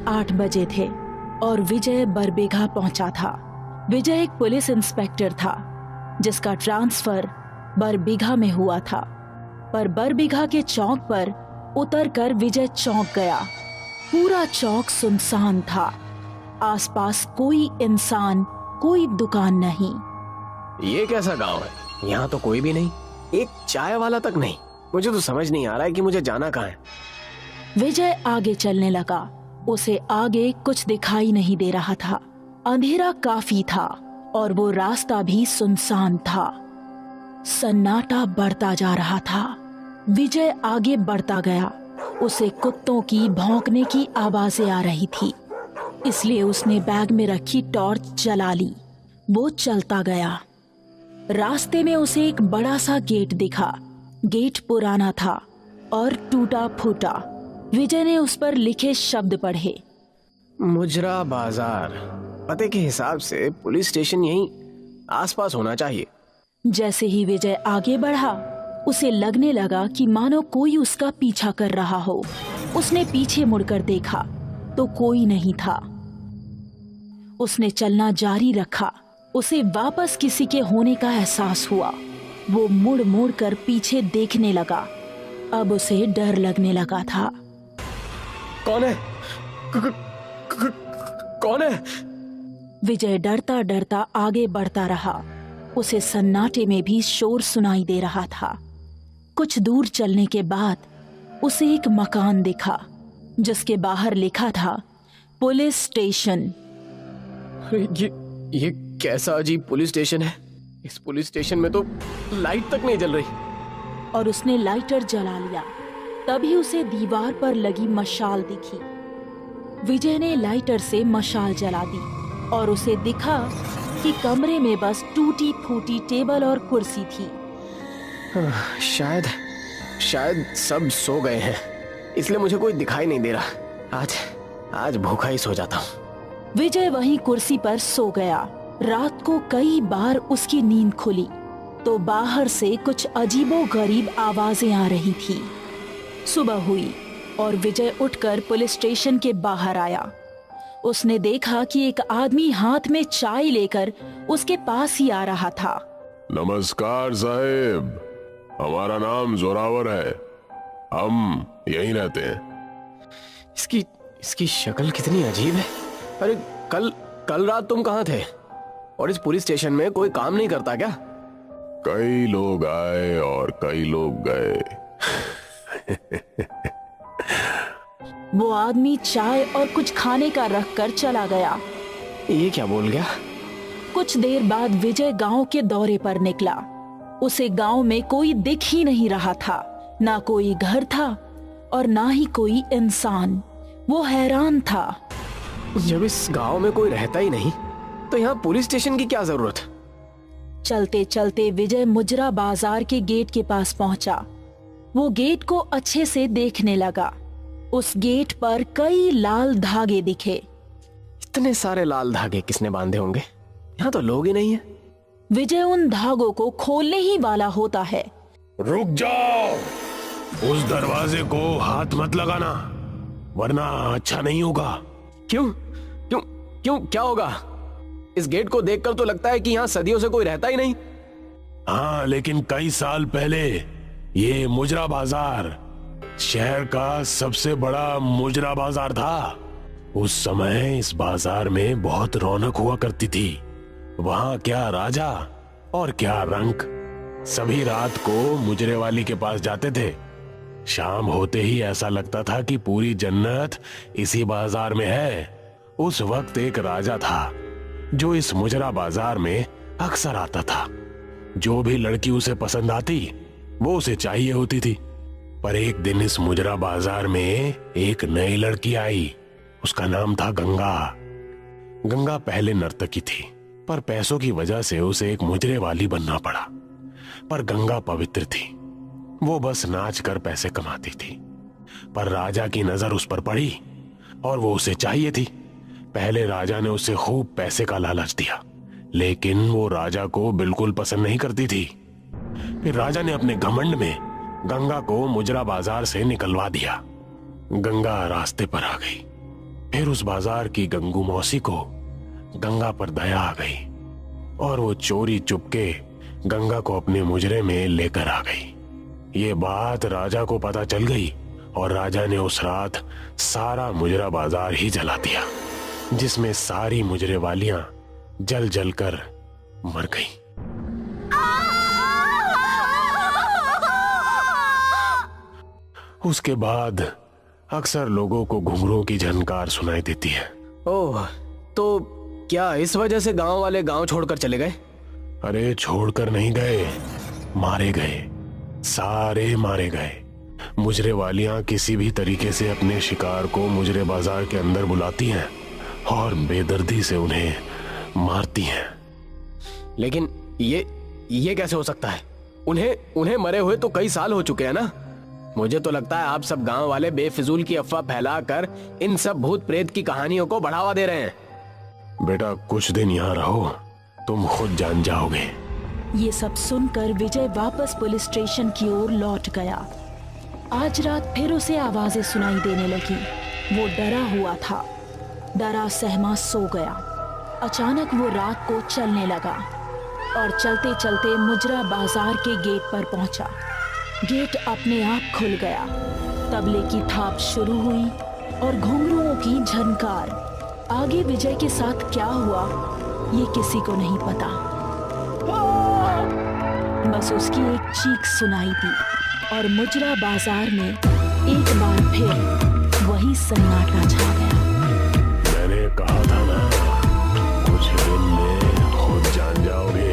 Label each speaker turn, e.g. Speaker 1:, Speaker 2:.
Speaker 1: 8 बजे थे और विजय बरबीघा पहुंचा था। विजय एक पुलिस इंस्पेक्टर था जिसका ट्रांसफर बरबीघा में हुआ था, पर बरबीघा के चौक पर उतरकर विजय चौंक गया। पूरा चौक सुनसान था, आसपास कोई इंसान, कोई दुकान नहीं।
Speaker 2: ये कैसा गांव है? यहाँ तो कोई भी नहीं, एक चाय वाला तक नहीं। मुझे तो समझ नहीं आ रहा है कि मुझे जाना कहाँ है।
Speaker 1: विजय आगे चलने लगा। उसे आगे कुछ दिखाई नहीं दे रहा था। अंधेरा काफी था और वो रास्ता भी सुनसान था। सन्नाटा बढ़ता जा रहा था। विजय आगे बढ़ता गया। उसे कुत्तों की भौंकने की आवाजें आ रही थी, इसलिए उसने बैग में रखी टॉर्च जला ली। वो चलता गया। रास्ते में उसे एक बड़ा सा गेट दिखा। गेट पुराना था और टूटा फूटा। विजय ने उस पर लिखे शब्द पढ़े,
Speaker 2: मुजरा बाजार। पते के हिसाब से पुलिस स्टेशन यहीं आसपास होना चाहिए।
Speaker 1: जैसे ही विजय आगे बढ़ा, उसे लगने लगा कि मानो कोई उसका पीछा कर रहा हो। उसने पीछे मुड़कर देखा तो कोई नहीं था। उसने चलना जारी रखा। उसे वापस किसी के होने का एहसास हुआ। वो मुड़ मुड़ कर पीछे देखने लगा। अब उसे डर लगने लगा था।
Speaker 2: कौन है? कौन है?
Speaker 1: विजय डरता डरता आगे बढ़ता रहा। उसे सन्नाटे में भी शोर सुनाई दे रहा था। कुछ दूर चलने के बाद उसे एक मकान दिखा जिसके बाहर लिखा था पुलिस स्टेशन।
Speaker 2: ये कैसा अजीब पुलिस स्टेशन है? इस पुलिस स्टेशन में तो लाइट तक नहीं जल रही।
Speaker 1: और उसने लाइटर जला लिया। तभी उसे दीवार पर लगी मशाल दिखी। विजय ने लाइटर से मशाल जला दी और उसे दिखा कि कमरे में बस टूटी फूटी टेबल और कुर्सी थी।
Speaker 2: शायद सब सो गए हैं, इसलिए मुझे कोई दिखाई नहीं दे रहा। आज भूखा ही सो जाता हूँ।
Speaker 1: विजय वहीं कुर्सी पर सो गया। रात को कई बार उसकी नींद खुली तो बाहर से कुछ अजीबोगरीब आवाजें आ रही थी। सुबह हुई और विजय उठकर पुलिस स्टेशन के बाहर आया। उसने देखा कि एक आदमी हाथ में चाय लेकर उसके पास ही आ रहा था।
Speaker 3: नमस्कार साहब, हमारा नाम जोरावर है, हम यहीं रहते हैं।
Speaker 2: इसकी शक्ल कितनी अजीब है। अरे कल रात तुम कहाँ थे? और इस पुलिस स्टेशन में कोई काम नहीं करता क्या?
Speaker 3: कई लोग आए और कई लोग गए।
Speaker 1: वो आदमी चाय और कुछ खाने का रख कर चला गया।
Speaker 2: ये क्या बोल गया?
Speaker 1: कुछ देर बाद विजय गांव के दौरे पर निकला। उसे गांव में कोई दिख ही नहीं रहा था। ना कोई घर था और ना ही कोई इंसान। वो हैरान था।
Speaker 2: जब इस गांव में कोई रहता ही नहीं तो यहाँ पुलिस स्टेशन की क्या जरूरत?
Speaker 1: चलते चलते विजय मुजरा बाजार के गेट के पास पहुंचा। वो गेट को अच्छे से देखने लगा। उस गेट पर कई लाल धागे दिखे।
Speaker 2: इतने सारे लाल धागे किसने बांधे होंगे? यहाँ तो लोग ही नहीं है।
Speaker 1: विजय उन धागों को खोलने ही वाला होता है।
Speaker 3: रुक जाओ, उस दरवाजे को हाथ मत लगाना वरना अच्छा नहीं होगा।
Speaker 2: क्यों क्यों क्यों क्या होगा? इस गेट को देखकर तो लगता है कि यहाँ सदियों से कोई रहता ही नहीं।
Speaker 3: हाँ, लेकिन कई साल पहले ये मुजरा बाजार शहर का सबसे बड़ा मुजरा बाजार था। उस समय इस बाजार में बहुत रौनक हुआ करती थी। वहां क्या राजा और क्या रंक, सभी रात को मुजरे वाली के पास जाते थे। शाम होते ही ऐसा लगता था कि पूरी जन्नत इसी बाजार में है। उस वक्त एक राजा था जो इस मुजरा बाजार में अक्सर आता था। जो भी लड़की उसे पसंद आती वो उसे चाहिए होती थी। पर एक दिन इस मुजरा बाजार में एक नई लड़की आई। उसका नाम था गंगा। गंगा पहले नर्तकी थी, पर पैसों की वजह से उसे एक मुजरे वाली बनना पड़ा। पर गंगा पवित्र थी, वो बस नाच कर पैसे कमाती थी। पर राजा की नजर उस पर पड़ी और वो उसे चाहिए थी। पहले राजा ने उसे खूब पैसे का लालच दिया, लेकिन वो राजा को बिल्कुल पसंद नहीं करती थी। फिर राजा ने अपने घमंड में गंगा को मुजरा बाजार से निकलवा दिया। गंगा रास्ते पर आ गई। फिर उस बाजार की गंगू मौसी को गंगा पर दया आ गई और वो चोरी चुपके गंगा को अपने मुजरे में लेकर आ गई। ये बात राजा को पता चल गई और राजा ने उस रात सारा मुजरा बाजार ही जला दिया, जिसमें सारी मुजरे वालियां जल जल कर मर गई। उसके बाद अक्सर लोगों को घुंघरूओं की झनकार सुनाई देती है।
Speaker 2: ओह, तो क्या इस वजह से गांव वाले गांव छोड़कर चले गए?
Speaker 3: अरे छोड़कर नहीं गए, मारे गए, सारे मारे गए। मुजरे वालियां किसी भी तरीके से अपने शिकार को मुजरे बाजार के अंदर बुलाती हैं और बेदर्दी से उन्हें मारती हैं।
Speaker 2: लेकिन ये कैसे हो सकता है? उन्हें मरे हुए तो कई साल हो चुके हैं ना। मुझे तो लगता है आप सब गांव वाले बेफिजूल की अफवाह फैलाकर इन सब भूत प्रेत की कहानियों को बढ़ावा दे रहे हैं।
Speaker 3: बेटा कुछ दिन यहाँ रहो, तुम खुद जान जाओगे।
Speaker 1: ये सब सुनकर विजय वापस पुलिस स्टेशन की ओर लौट गया। आज रात फिर उसे आवाजें सुनाई देने लगी। वो डरा हुआ था, डरा सहमा सो गया। अचानक वो रात को चलने लगा और चलते चलते मुजरा बाजार के गेट पर पहुंचा। गेट अपने आप खुल गया, तबले की थाप शुरू हुई और घुंघरूओं की झनकार। आगे विजय के साथ क्या हुआ ये किसी को नहीं पता, बस उसकी एक चीख सुनाई दी और मुजरा बाजार में एक बार फिर वही सन्नाटा छा गया।
Speaker 3: मैंने कहा था ना, कुछ दिन में खुद जान जाओगे।